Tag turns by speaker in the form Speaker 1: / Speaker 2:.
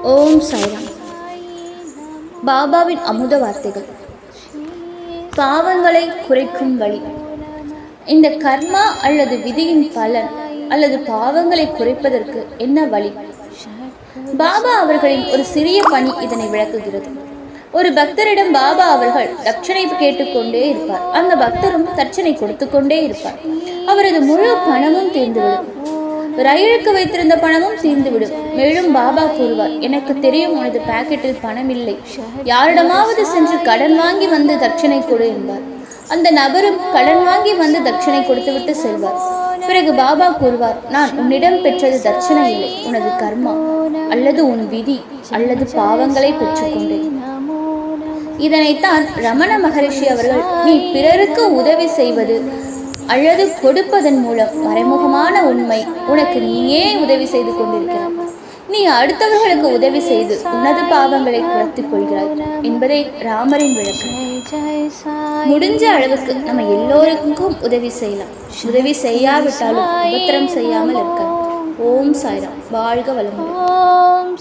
Speaker 1: ஓம் சாய்ராம். பாபாவின் அமுத வார்த்தைகள். பாவங்களை குறைக்கும் வழி. இந்த கர்மா அல்லது விதியின் பலன் அல்லது பாவங்களை குறைப்பதற்கு என்ன வழி? பாபா அவர்களின் ஒரு சிறிய பணி இதனை விளக்குகிறது. ஒரு பக்தரிடம் பாபா அவர்கள் தட்சணை கேட்டுக்கொண்டே இருப்பார். அந்த பக்தரும் தட்சணை கொடுத்து கொண்டே இருப்பார். அவரது முழு பணமும் தீர்ந்துவிடும். ரயிலுக்கு வைத்திருந்த பணமும் தீர்ந்துவிடும். மேலும் பாபா கூறுவார், எனக்கு தெரியும் உனது பாக்கெட்டில் பணம் இல்லை, யாரிடமாவது சென்று கடன் வாங்கி வந்து தட்சணை கொடு என்பார். அந்த நபரும் கடன் வாங்கி வந்து தட்சணை கொடுத்துவிட்டு செல்வார். பிறகு பாபா கூறுவார், நான் உன்னிடம் பெற்றது தட்சணை இல்லை, உனது கர்மா அல்லது உன் விதி அல்லது பாவங்களை பெற்றுக்கொண்டேன். இதனைத்தான் ரமண மகரிஷி அவர்கள், நீ பிறருக்கு உதவி செய்வது அல்லது கொடுப்பதன் மூலம் மறைமுகமான உண்மை உனக்கு நீயே உதவி செய்து கொண்டிருக்கிறாய். நீ அடுத்தவர்களுக்கு உதவி செய்து உனது பாவங்களை குறைத்துக் கொள்கிறாய் என்பதே ராமரின் விளக்கம். முடிஞ்ச அளவுக்கு நம்ம எல்லோருக்கும் உதவி செய்யலாம். உதவி செய்யாவிட்டாலும் உபத்திரம் செய்யாமல் இருக்கலாம். ஓம் சாய்ராம். வாழ்க வளமுடன்.